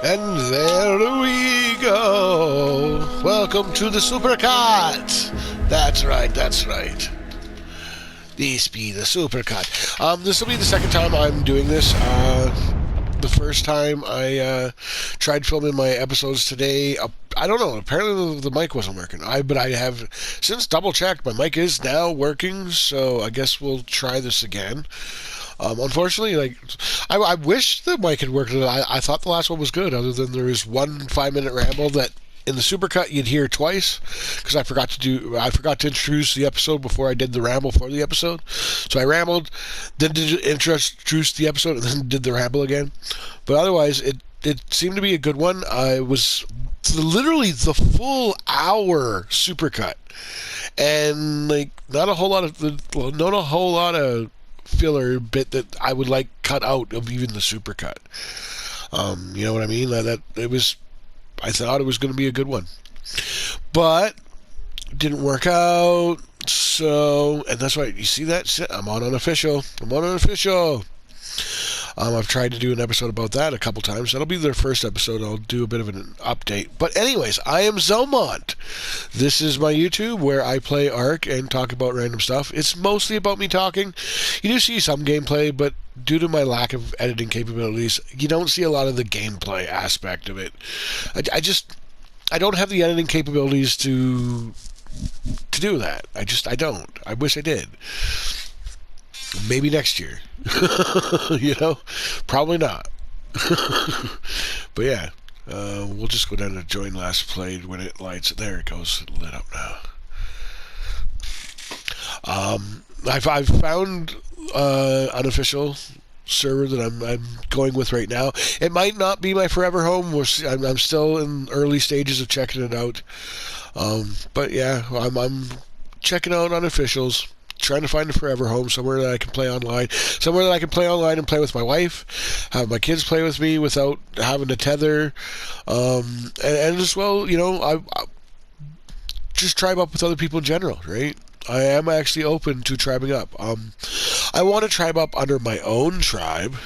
And there we go. Welcome to the SuperCut. That's right. This be the SuperCut. This will be the second time I'm doing this. The first time I tried filming my episodes today, I don't know. Apparently the mic wasn't working. But I have since double checked. My mic is now working, so I guess we'll try this again. Unfortunately, I wish the mic had worked. I thought the last one was good, other than there was one 5-minute ramble that in the SuperCut you'd hear twice, because I forgot to introduce the episode before I did the ramble for the episode. So I rambled, then did introduce the episode, and then did the ramble again. But otherwise, it seemed to be a good one. It was literally the full hour SuperCut, and not a whole lot of filler bit that I would cut out of even the SuperCut. You know what I mean? I thought it was going to be a good one, but it didn't work out. So, and that's right. You see that? I'm on unofficial. I've tried to do an episode about that a couple times. That'll be their first episode. I'll do a bit of an update. But anyways, I am Zelmont. This is my YouTube where I play Ark and talk about random stuff. It's mostly about me talking. You do see some gameplay, but due to my lack of editing capabilities, you don't see a lot of the gameplay aspect of it. I don't have the editing capabilities to do that. I don't. I wish I did. Maybe next year. Probably not. But yeah, we'll just go down to join last played when it lights. There it goes, lit up now. I've found unofficial server that I'm going with right now. It might not be my forever home. I'm still in early stages of checking it out. But yeah, I'm checking out unofficials. Trying to find a forever home, somewhere that I can play online, and play with my wife, have my kids play with me without having to tether, and as well, I just tribe up with other people in general, right? I am actually open to tribing up. I want to tribe up under my own tribe.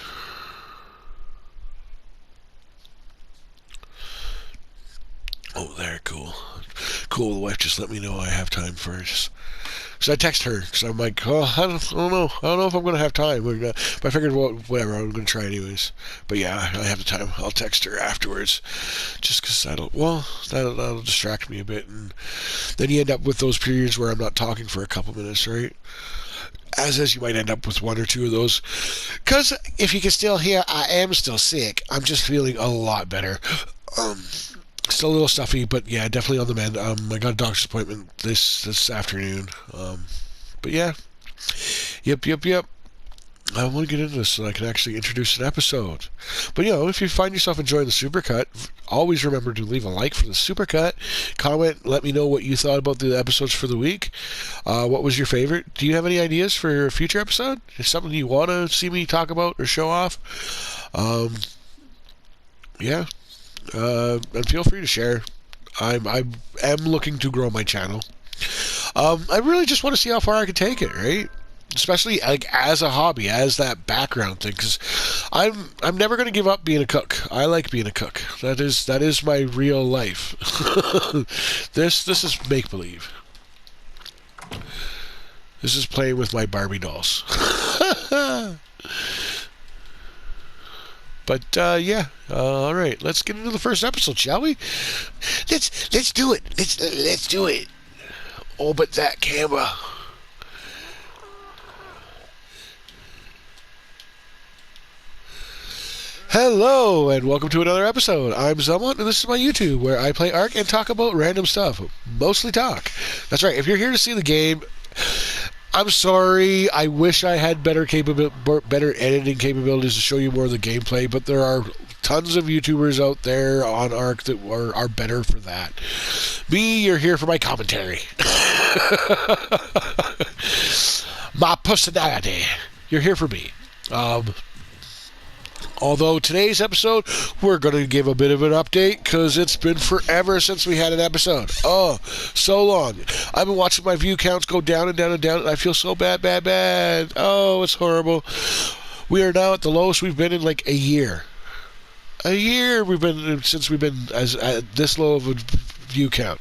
Oh, there, cool. The wife just let me know I have time for it. So I text her because I'm like, I don't know if I'm going to have time. But I figured, whatever, I'm going to try anyways. But yeah, I have the time. I'll text her afterwards, just because that'll distract me a bit, and then you end up with those periods where I'm not talking for a couple minutes, right? As you might end up with one or two of those. Because if you can still hear, I am still sick. I'm just feeling a lot better. Still a little stuffy, but yeah, definitely on the mend. I got a doctor's appointment this afternoon. But yeah. Yep. I want to get into this so I can actually introduce an episode. But if you find yourself enjoying the SuperCut, always remember to leave a like for the SuperCut. Comment, let me know what you thought about the episodes for the week. What was your favorite? Do you have any ideas for a future episode? Is something you want to see me talk about or show off? Yeah. And feel free to share. I am looking to grow my channel. I really just want to see how far I can take it, right? Especially as a hobby, as that background thing, because I'm never going to give up being a cook. I like being a cook. That is my real life. This is make believe. This is playing with my Barbie dolls. But yeah, all right. Let's get into the first episode, shall we? Let's do it. Let's do it. Oh, but that camera. Hello, and welcome to another episode. I'm Zelmont, and this is my YouTube, where I play Ark and talk about random stuff. Mostly talk. That's right. If you're here to see the game, I'm sorry. I wish I had better editing capabilities to show you more of the gameplay, but there are tons of YouTubers out there on Ark that are better for that. Me, you're here for my commentary. My personality. You're here for me. Although today's episode, we're going to give a bit of an update because it's been forever since we had an episode. Oh, so long. I've been watching my view counts go down and down and down, and I feel so bad. Oh, it's horrible. We are now at the lowest we've been in like a year. a year since we've been as at this low of a view count.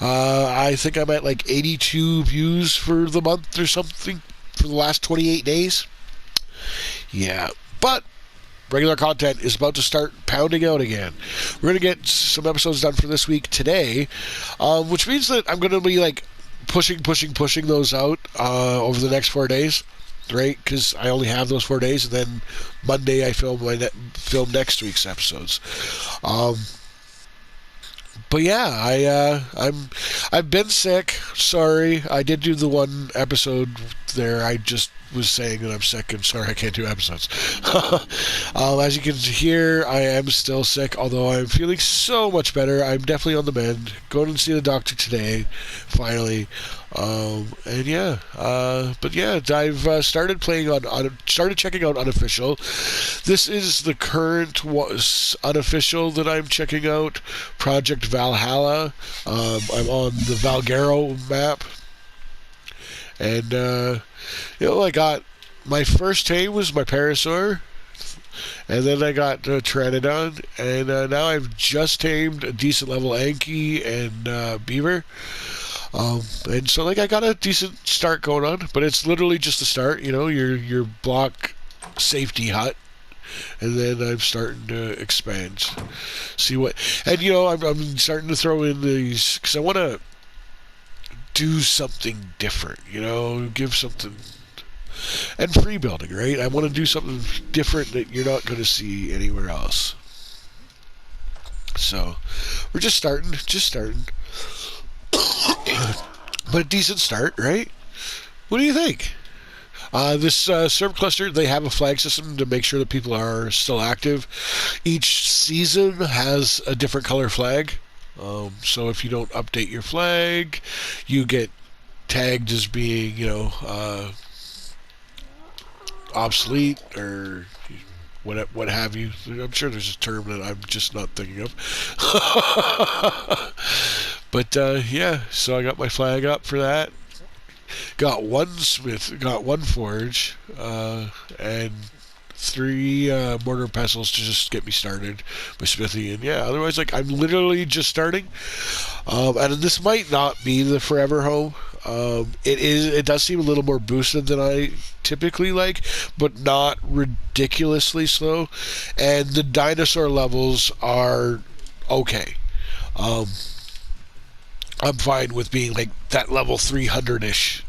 I think I'm at like 82 views for the month or something for the last 28 days. Yeah, but regular content is about to start pounding out again. We're going to get some episodes done for this week today, which means that I'm going to be like pushing those out over the next 4 days, right? Because I only have those 4 days, and then Monday I film next week's episodes. But yeah, I've been sick. Sorry, I did do the one episode there. I just was saying that I'm sick and sorry I can't do episodes. As you can hear, I am still sick, although I'm feeling so much better. I'm definitely on the mend. Going to see the doctor today, finally. And yeah, but yeah, I've started playing started checking out Unofficial. This is the current Unofficial that I'm checking out, Project Valhalla. I'm on the Valguero map, and I got my first tame was my Parasaur, and then I got Pteranodon, and now I've just tamed a decent level Anki and Beaver. And so I got a decent start going on, but it's literally just the start, your block safety hut, and then I'm starting to expand, see what, and I'm starting to throw in these because I want to do something different, give something, and free building, right? I want to do something different that you're not going to see anywhere else. So we're just starting. But a decent start, right? What do you think? This server cluster, they have a flag system to make sure that people are still active. Each season has a different color flag. So if you don't update your flag, you get tagged as being, obsolete or what have you. I'm sure there's a term that I'm just not thinking of. But yeah, so I got my flag up for that. Got one smith, got one forge, and 3 mortar and pestles to just get me started by smithy. And yeah, otherwise, I'm literally just starting. And this might not be the forever home. It does seem a little more boosted than I typically like, but not ridiculously slow. And the dinosaur levels are okay. I'm fine with being that level 300-ish.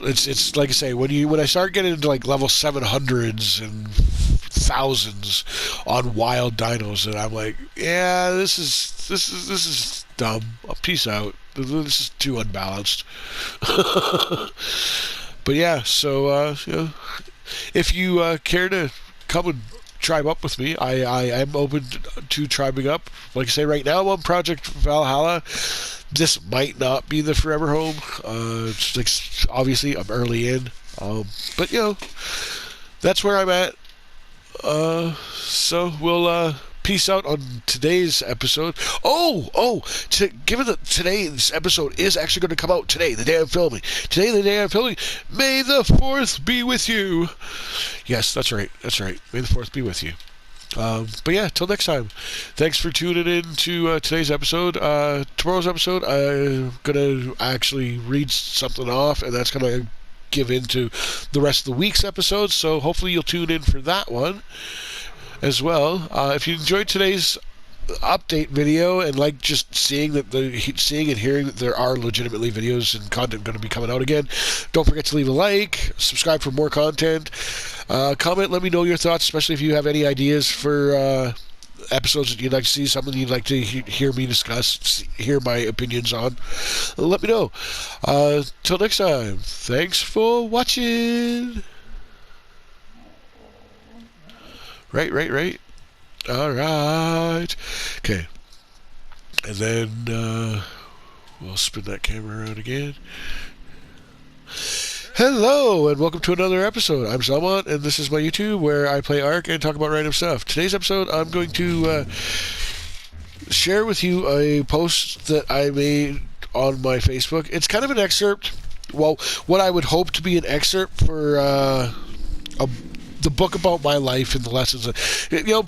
It's like I say, when I start getting into level 700s and thousands on wild dinos, and I'm like, yeah, this is dumb. Peace out. This is too unbalanced. But yeah, so if you care to come and tribe up with me, I am open to tribing up. Like I say, right now I'm on Project Valhalla. This might not be the forever home. Obviously I'm early in, but that's where I'm at. So we'll peace out on today's episode. Given that today's episode is actually going to come out today, the day I'm filming. May the 4th be with you. Yes, that's right. May the 4th be with you. But yeah, till next time. Thanks for tuning in to today's episode. Tomorrow's episode, I'm going to actually read something off, and that's going to give into the rest of the week's episodes. So hopefully you'll tune in for that one as well. If you enjoyed today's update video and just seeing and hearing that there are legitimately videos and content going to be coming out again, don't forget to leave a like, subscribe for more content, comment, let me know your thoughts, especially if you have any ideas for episodes that you'd like to see, something you'd like to hear me discuss, hear my opinions on. Let me know. Till next time, thanks for watching. Right. Alright. Okay. And then we'll spin that camera around again. Hello, and welcome to another episode. I'm Salmon, and this is my YouTube where I play Ark and talk about random stuff. Today's episode, I'm going to share with you a post that I made on my Facebook. It's kind of an excerpt. Well, what I would hope to be an excerpt for the book about my life and the lessons.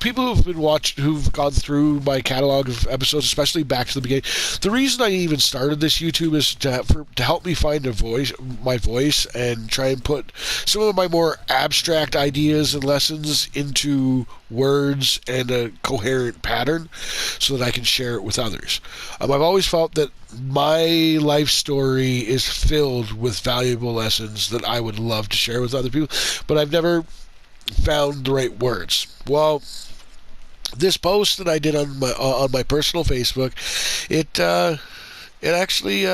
People who've gone through my catalog of episodes, especially back to the beginning. The reason I even started this YouTube is to help me find my voice, and try and put some of my more abstract ideas and lessons into words and a coherent pattern, so that I can share it with others. I've always felt that my life story is filled with valuable lessons that I would love to share with other people, but I've never found the right words. Well, this post that I did on my personal Facebook, it actually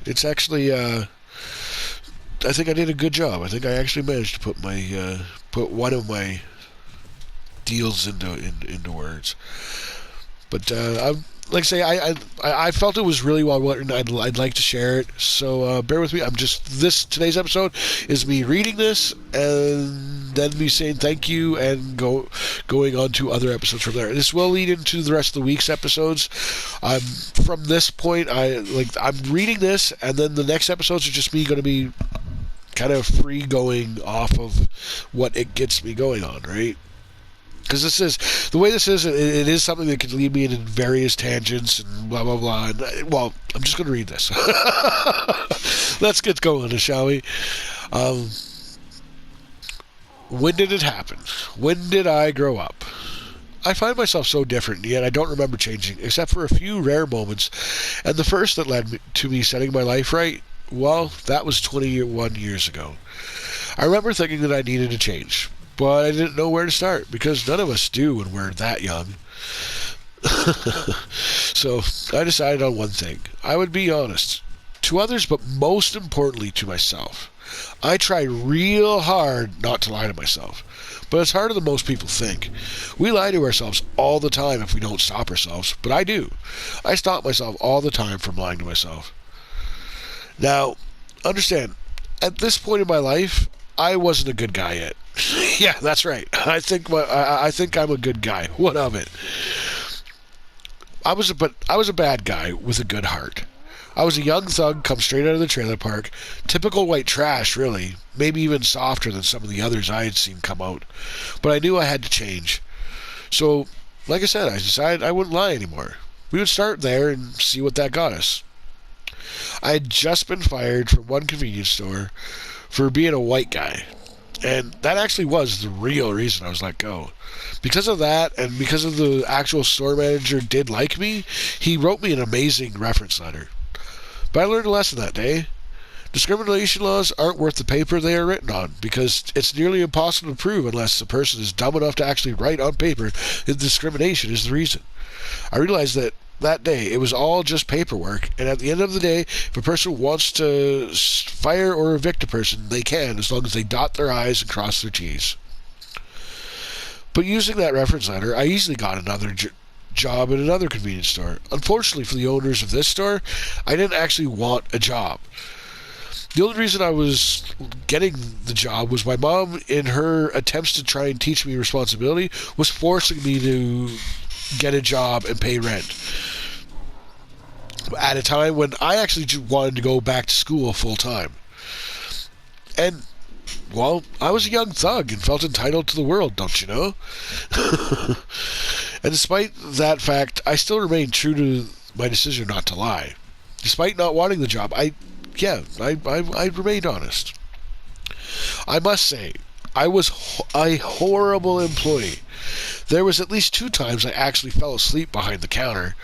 it's actually I think I did a good job. I think I actually managed to put one of my deals into words. But like I say, I felt it was really well written. I'd like to share it, so bear with me. Today's episode is me reading this and then me saying thank you and going on to other episodes from there. This will lead into the rest of the week's episodes. From this point, I'm reading this, and then the next episodes are just me going to be kind of free going off of what it gets me going on, right? Because it is something that could lead me into various tangents and blah, blah, blah. And, well, I'm just going to read this. Let's get going, shall we? When did it happen? When did I grow up? I find myself so different, yet I don't remember changing, except for a few rare moments. And the first that led to me setting my life right, well, that was 21 years ago. I remember thinking that I needed to change, but I didn't know where to start, because none of us do when we're that young. So I decided on one thing. I would be honest to others, but most importantly to myself. I try real hard not to lie to myself, but it's harder than most people think. We lie to ourselves all the time if we don't stop ourselves, but I do. I stop myself all the time from lying to myself. Now, understand, at this point in my life, I wasn't a good guy yet. Yeah, that's right. I think I'm a good guy. What of it? I was a bad guy with a good heart. I was a young thug come straight out of the trailer park. Typical white trash, really. Maybe even softer than some of the others I had seen come out. But I knew I had to change. So, like I said, I decided I wouldn't lie anymore. We would start there and see what that got us. I had just been fired from one convenience store for being a white guy. And that actually was the real reason I was let go. Because of that, and because of the actual store manager did like me, he wrote me an amazing reference letter. But I learned a lesson that day. Discrimination laws aren't worth the paper they are written on, because it's nearly impossible to prove unless the person is dumb enough to actually write on paper that discrimination is the reason. I realized that day it was all just paperwork, and at the end of the day, if a person wants to fire or evict a person, they can, as long as they dot their I's and cross their T's. But using that reference letter, I easily got another job at another convenience store. Unfortunately for the owners of this store, I didn't actually want a job. The only reason I was getting the job was my mom, in her attempts to try and teach me responsibility, was forcing me to get a job and pay rent at a time when I actually wanted to go back to school full time. And, well, I was a young thug and felt entitled to the world, don't you know? And despite that fact, I still remained true to my decision not to lie. Despite not wanting the job, I remained honest. I must say, I was a horrible employee. There was at least 2 times I actually fell asleep behind the counter.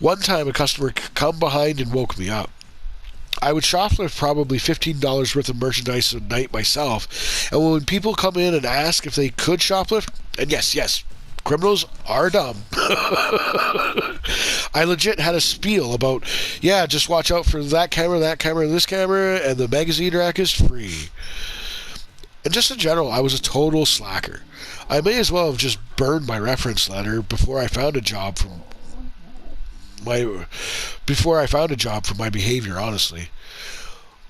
One time a customer come behind and woke me up. I would shoplift probably $15 worth of merchandise a night myself, and when people come in and ask if they could shoplift, and yes, criminals are dumb. I legit had a spiel about, just watch out for that camera, and this camera, and the magazine rack is free. And just in general, I was a total slacker. I may as well have just burned my reference letter before I found a job for my behavior, honestly.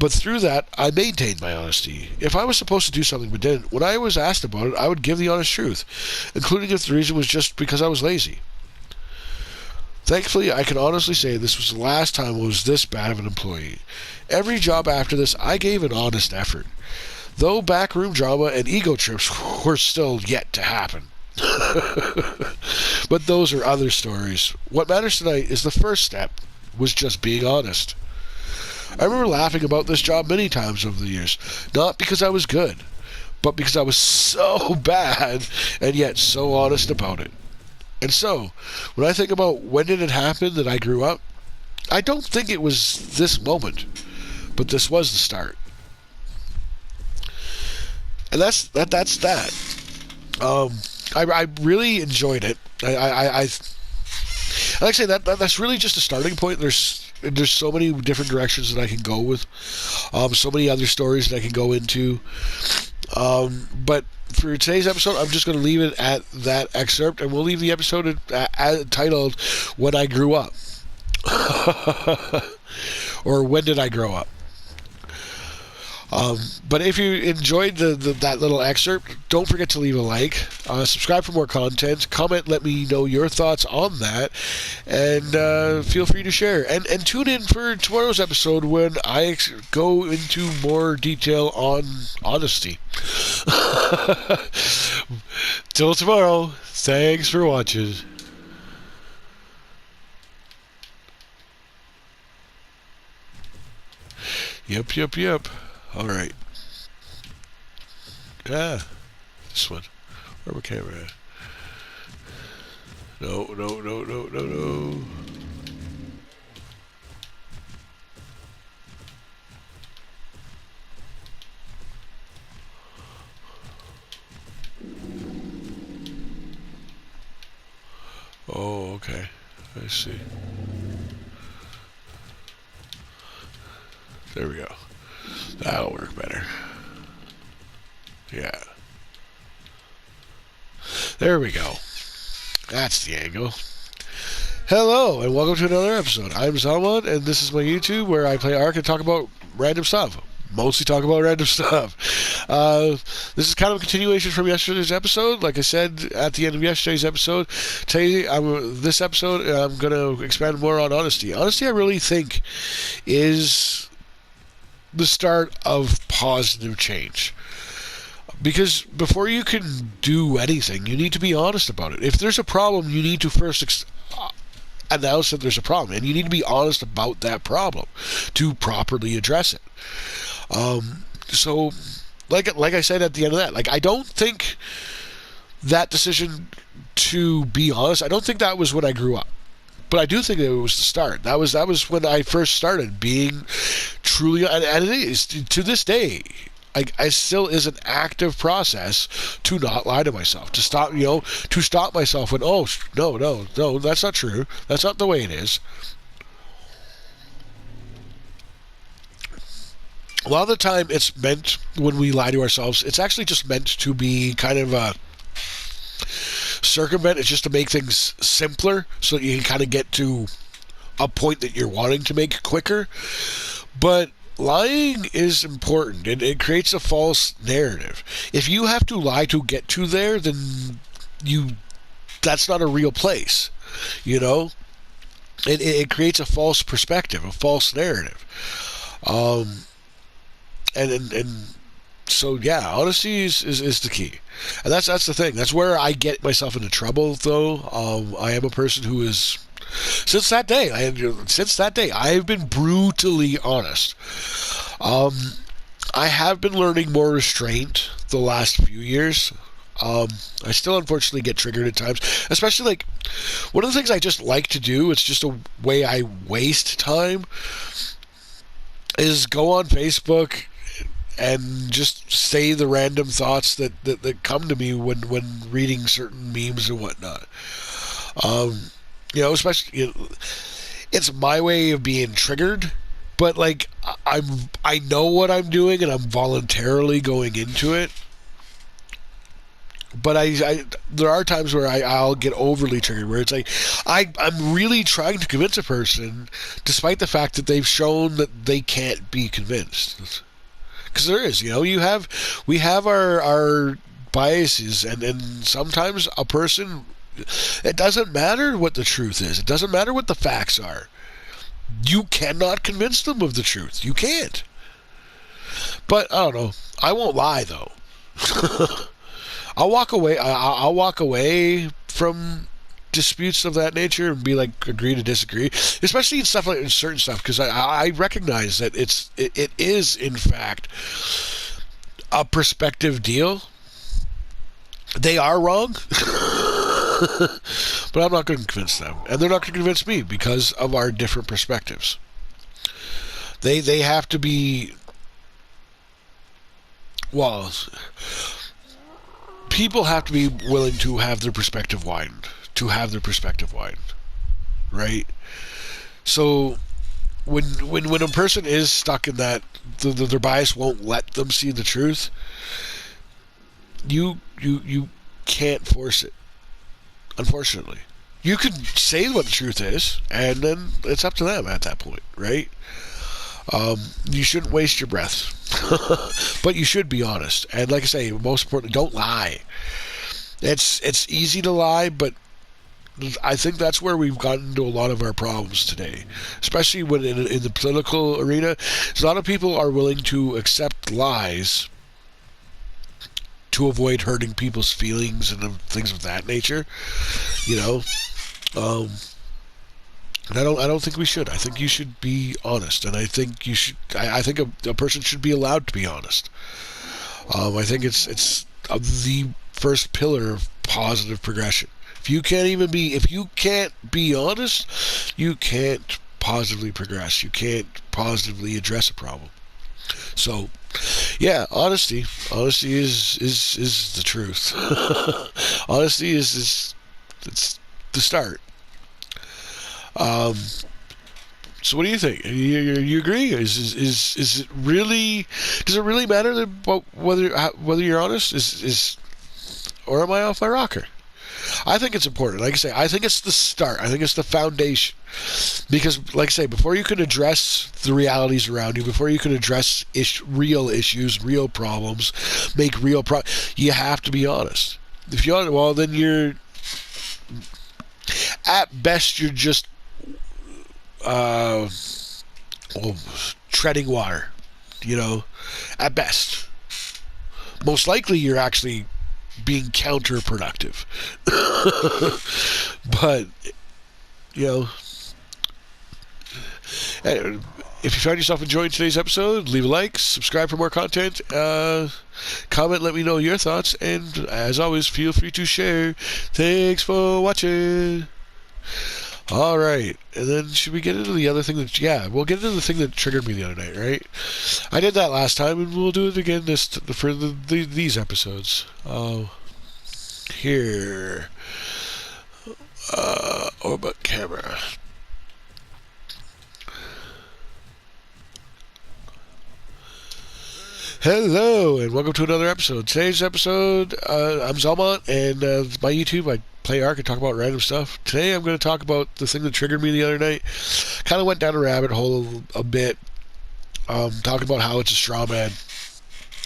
But through that, I maintained my honesty. If I was supposed to do something but didn't, when I was asked about it, I would give the honest truth, including if the reason was just because I was lazy. Thankfully, I can honestly say this was the last time I was this bad of an employee. Every job after this, I gave an honest effort, though backroom drama and ego trips were still yet to happen. But those are other stories. What matters tonight is the first step was just being honest. I remember laughing about this job many times over the years, not because I was good, but because I was so bad and yet so honest about it. And so, when I think about when did it happen that I grew up, I don't think it was this moment, but this was the start. And that's that. I really enjoyed it. I like I say that's really just a starting point. There's so many different directions that I can go with, so many other stories that I can go into. But for today's episode, I'm just going to leave it at that excerpt, and we'll leave the episode titled "When I Grew Up," or "When Did I Grow Up." But if you enjoyed that little excerpt, don't forget to leave a like, subscribe for more content, comment, let me know your thoughts on that, and feel free to share. And tune in for tomorrow's episode when I go into more detail on honesty. Till tomorrow, thanks for watching. Yep. All right. This one. Where my camera at? No. Oh, okay. I see. There we go. That'll work better. Yeah. There we go. That's the angle. Hello, and welcome to another episode. I'm Zalman, and this is my YouTube where I play Ark and talk about random stuff. Mostly talk about random stuff. This is kind of a continuation from yesterday's episode. Like I said at the end of yesterday's episode, this episode, I'm going to expand more on honesty. Honesty, I really think, is the start of positive change. Because before you can do anything, you need to be honest about it. If there's a problem, you need to first announce that there's a problem, and you need to be honest about that problem to properly address it. So, like I said at the end of that, I don't think that decision to be honest, I don't think that was when I grew up. But I do think that it was the start. That was when I first started being truly, and it is to this day. I still is an active process to not lie to myself, to stop myself when no, that's not true. That's not the way it is. A lot of the time, it's meant when we lie to ourselves. It's actually just meant to be kind of a circumvent. It's just to make things simpler so that you can kind of get to a point that you're wanting to make quicker. But lying is important, and it creates a false narrative. If you have to lie to get to there, then that's not a real place. It creates a false perspective, a false narrative. And so yeah, honesty is the key, and that's the thing. That's where I get myself into trouble, though. I am a person who is since that day I've been brutally honest. I have been learning more restraint the last few years. I still unfortunately get triggered at times, especially one of the things I just like to do, it's just a way I waste time, is go on Facebook and just say the random thoughts that come to me when reading certain memes and whatnot. Especially, it's my way of being triggered, but I know what I'm doing and I'm voluntarily going into it. But there are times where I'll get overly triggered, where it's I'm really trying to convince a person, despite the fact that they've shown that they can't be convinced. Because there is, we have our biases, and sometimes a person It doesn't matter what the truth is. It doesn't matter what the facts are. You cannot convince them of the truth. You can't. But I don't know. I won't lie though. I'll walk away. I'll walk away from disputes of that nature and be like, agree to disagree, especially in stuff like in certain stuff, because I recognize that it is in fact a perspective deal. They are wrong, but I'm not going to convince them, and they're not going to convince me because of our different perspectives. They have to be, well, people have to be willing to have their perspective widened, right? So when a person is stuck in that, their bias won't let them see the truth. You can't force it, unfortunately. You can say what the truth is, and then it's up to them at that point, right? You shouldn't waste your breath, but you should be honest. And like I say, most importantly, don't lie. It's easy to lie, but I think that's where we've gotten into a lot of our problems today, especially when in the political arena. A lot of people are willing to accept lies to avoid hurting people's feelings and things of that nature, you know. And I don't think we should. I think you should be honest, and I think you should. I think a person should be allowed to be honest. I think it's the first pillar of positive progression. If you can't be honest, you can't positively progress. You can't positively address a problem. So, yeah, honesty is the truth. Honesty is it's the start. So what do you think? You agree? Is it really? Does it really matter whether you're honest? Or am I off my rocker? I think it's important. Like I say, I think it's the start. I think it's the foundation. Because, like I say, before you can address the realities around you, before you can address real issues, real problems, make real you have to be honest. If you're honest, well, then you're, at best, you're just treading water, you know, at best. Most likely you're actually being counterproductive. But, you know, if you found yourself enjoying today's episode, leave a like, subscribe for more content, comment, let me know your thoughts, and as always, feel free to share. Thanks for watching. Alright, and then should we get into the other thing we'll get into the thing that triggered me the other night, right? I did that last time, and we'll do it again for these episodes. Here. Orbit camera. Hello, and welcome to another episode. Today's episode, I'm Zelmont, and my YouTube, I play Ark and talk about random stuff. Today I'm going to talk about the thing that triggered me the other night. Kind of went down a rabbit hole a bit, talking about how it's a straw man.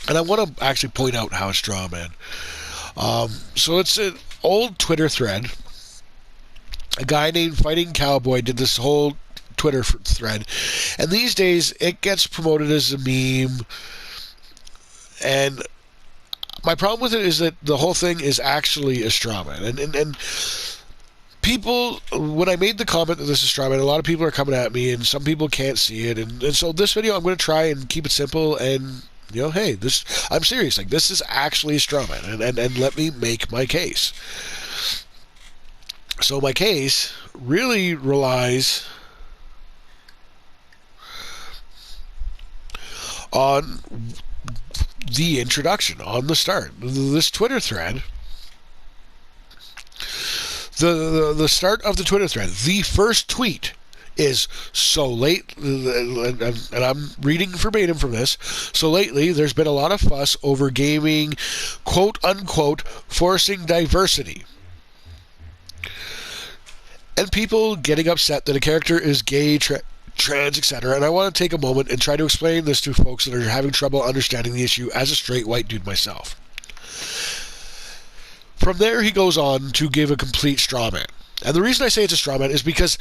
And I want to actually point out how it's straw man. So it's an old Twitter thread. A guy named Fighting Cowboy did this whole Twitter thread. And these days, it gets promoted as a meme. And my problem with it is that the whole thing is actually a straw man. And people, when I made the comment that this is straw man, a lot of people are coming at me, and some people can't see it. And so this video, I'm going to try and keep it simple and, you know, hey, I'm serious. Like, this is actually a straw man. And let me make my case. So my case really relies on the introduction, on the start. This Twitter thread, the start of the Twitter thread, the first tweet is, so late, and I'm reading verbatim from this, so lately there's been a lot of fuss over gaming, quote unquote, forcing diversity. And people getting upset that a character is gay, trans, etc. And I want to take a moment and try to explain this to folks that are having trouble understanding the issue as a straight white dude myself. From there, he goes on to give a complete straw man. And the reason I say it's a straw man is because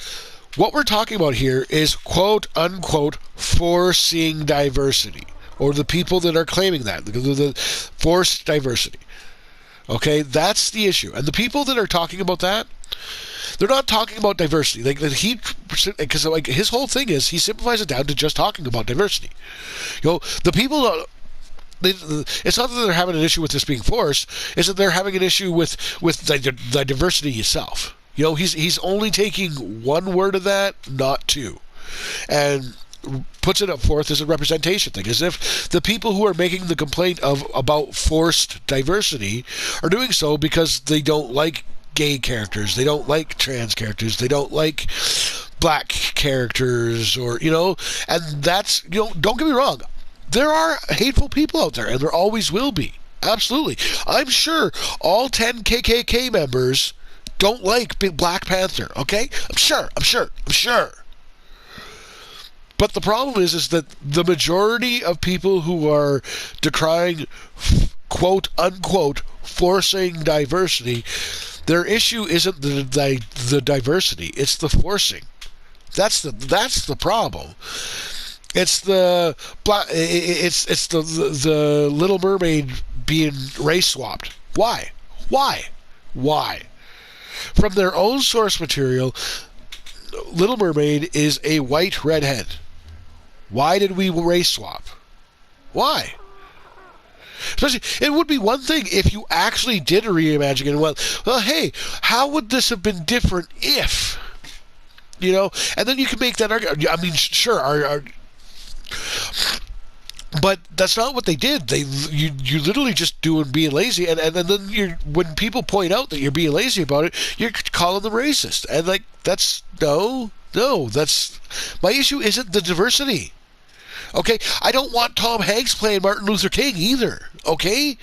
what we're talking about here is quote unquote forcing diversity, or the people that are claiming that, the forced diversity. Okay, that's the issue. And the people that are talking about that, they're not talking about diversity. Because like his whole thing is he simplifies it down to just talking about diversity. The people. It's not that they're having an issue with this being forced. It's that they're having an issue with the diversity itself. He's only taking one word of that, not two, and puts it up forth as a representation thing, as if the people who are making the complaint about forced diversity are doing so because they don't like gay characters, they don't like trans characters, they don't like black characters, and that's, don't get me wrong, there are hateful people out there, and there always will be. Absolutely. I'm sure all 10 KKK members don't like Black Panther, okay? I'm sure. But the problem is that the majority of people who are decrying, quote unquote, forcing diversity, their issue isn't the diversity, it's the forcing. That's the problem. It's the Little Mermaid being race swapped. Why? From their own source material, Little Mermaid is a white redhead. Why did we race swap? Why? Especially, it would be one thing if you actually did a reimagining and went, well, hey, how would this have been different if? And then you can make that argument. I mean, sure, but that's not what they did. You literally just being lazy, and then when people point out that you're being lazy about it, you're calling them racist. And that's my issue isn't the diversity. Okay, I don't want Tom Hanks playing Martin Luther King either. Okay,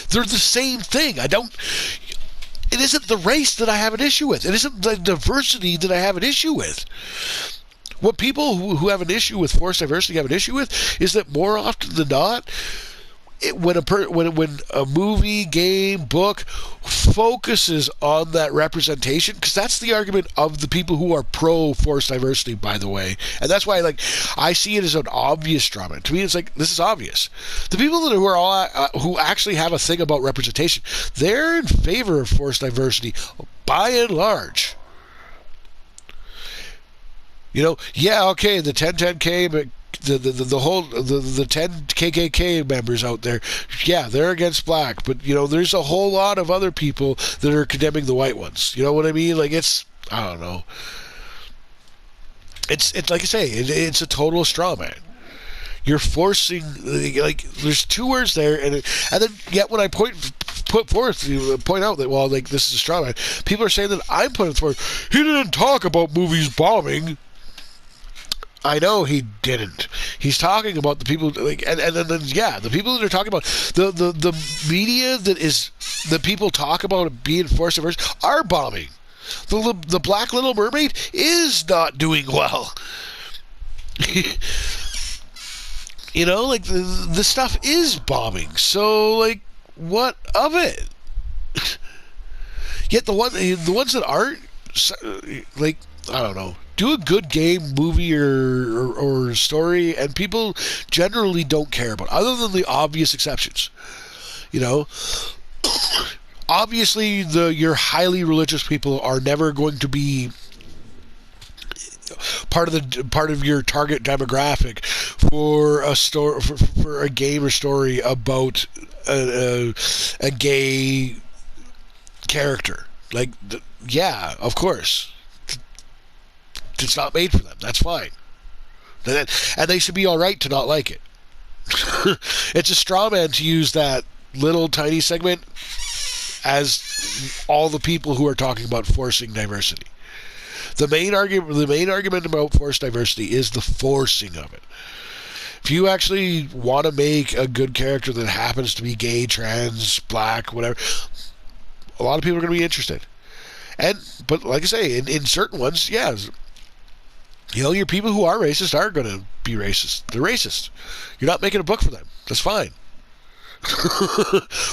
they're the same thing. It isn't the race that I have an issue with. It isn't the diversity that I have an issue with. What people who have an issue with forced diversity have an issue with is that more often than not, when a movie, game, book focuses on that representation, because that's the argument of the people who are pro forced diversity, by the way, and that's why I see it as an obvious drama. To me, it's like, this is obvious. The people who actually have a thing about representation, they're in favor of forced diversity by and large. Okay, the 1010K, but the 10 KKK members out there, yeah, they're against black, but there's a whole lot of other people that are condemning the white ones. You know what I mean? I don't know. It's like I say, it's a total straw man. You're forcing, there's two words there, and then yet when I point out that this is a straw man, people are saying that I'm putting forth. He didn't talk about movies bombing. I know he didn't. He's talking about the people, the people that are talking about the media that people talk about being forced diverse are bombing. The Black Little Mermaid is not doing well. The stuff is bombing. So what of it? Yet the ones that aren't, I don't know. Do a good game, movie, or story, and people generally don't care about it, other than the obvious exceptions. Obviously, your highly religious people are never going to be part of your target demographic for a story, for a game or story about a gay character. Yeah, of course. It's not made for them. That's fine. And they should be all right to not like it. It's a straw man to use that little tiny segment as all the people who are talking about forcing diversity. The main argument about forced diversity is the forcing of it. If you actually want to make a good character that happens to be gay, trans, black, whatever, a lot of people are going to be interested. But like I say, in certain ones, yeah, your people who are racist are going to be racist. They're racist. You're not making a book for them. That's fine.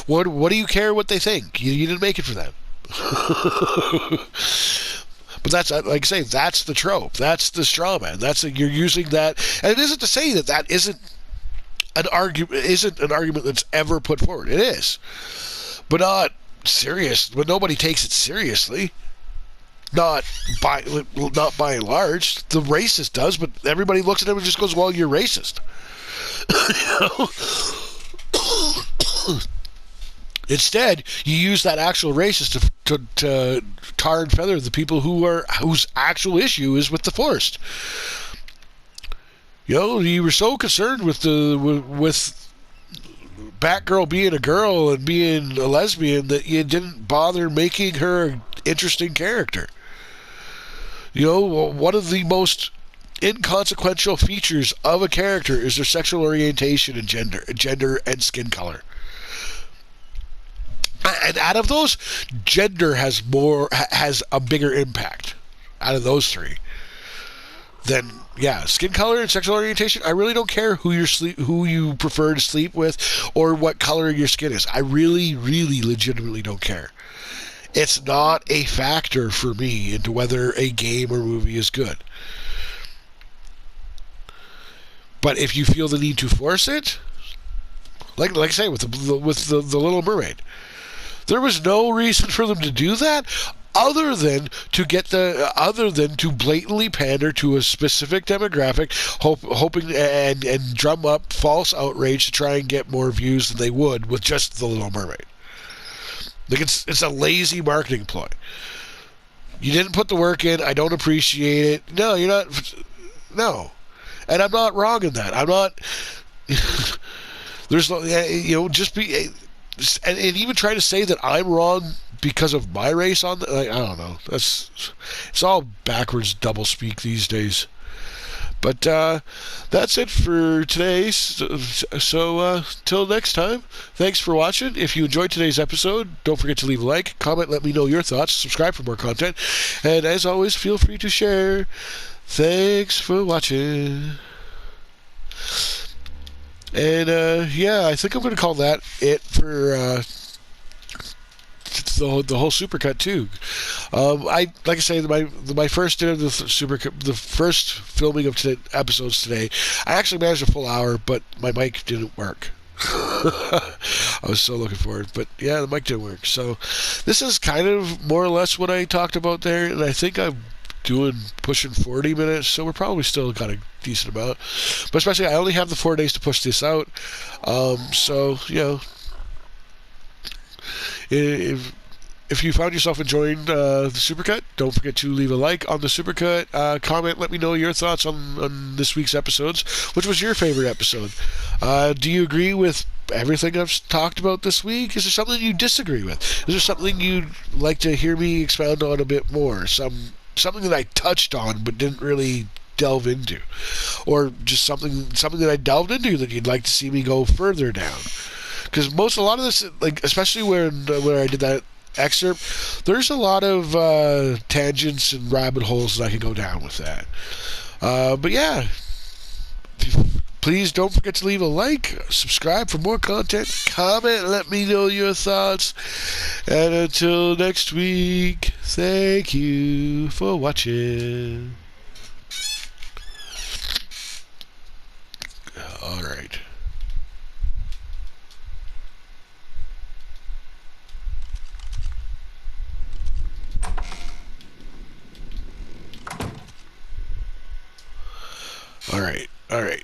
What do you care what they think? You didn't make it for them. But that's, like I say, that's the trope. That's the straw man. You're using that, and it isn't to say that that isn't an argument that's ever put forward. It is, but not serious. But nobody takes it seriously. Not by and large. The racist does, but everybody looks at him and just goes, "Well, you're racist." Instead, you use that actual racist to tar and feather the people whose actual issue is with the forest. You were so concerned with Batgirl being a girl and being a lesbian that you didn't bother making her an interesting character. One of the most inconsequential features of a character is their sexual orientation and gender and skin color. And out of those, gender has a bigger impact out of those three. Then, skin color and sexual orientation. I really don't care who you prefer to sleep with or what color your skin is. I really, really, legitimately don't care. It's not a factor for me into whether a game or movie is good. But if you feel the need to force it, like I say with the Little Mermaid, there was no reason for them to do that other than to blatantly pander to a specific demographic, hoping and drum up false outrage to try and get more views than they would with just the Little Mermaid. Like it's a lazy marketing ploy. You didn't put the work in. I don't appreciate it. No, you're not. No, and I'm not wrong in that. I'm not. There's no, just be. And even try to say that I'm wrong because of my race I don't know. It's all backwards double speak these days. But that's it for today. So till next time, thanks for watching. If you enjoyed today's episode, don't forget to leave a like, comment, let me know your thoughts, subscribe for more content, and as always, feel free to share. Thanks for watching. And I think I'm going to call that it for the whole SuperCut too. Like I say, my first dinner, the first filming of episodes today, I actually managed a full hour, but my mic didn't work. I was so looking forward, but yeah, the mic didn't work. So this is kind of more or less what I talked about there, and I think I'm pushing 40 minutes, so we're probably still got a decent amount. But especially, I only have the 4 days to push this out. So if you found yourself enjoying the SuperCut, don't forget to leave a like on the SuperCut. Comment, let me know your thoughts on this week's episodes. Which was your favorite episode? Do you agree with everything I've talked about this week? Is there something you disagree with? Is there something you'd like to hear me expound on a bit more? Something that I touched on but didn't really delve into, or just something that I delved into that you'd like to see me go further down. Because a lot of this, like especially where I did that excerpt, there's a lot of tangents and rabbit holes that I can go down with that. But yeah, please don't forget to leave a like, subscribe for more content, comment, let me know your thoughts, and until next week, thank you for watching. All right. All right.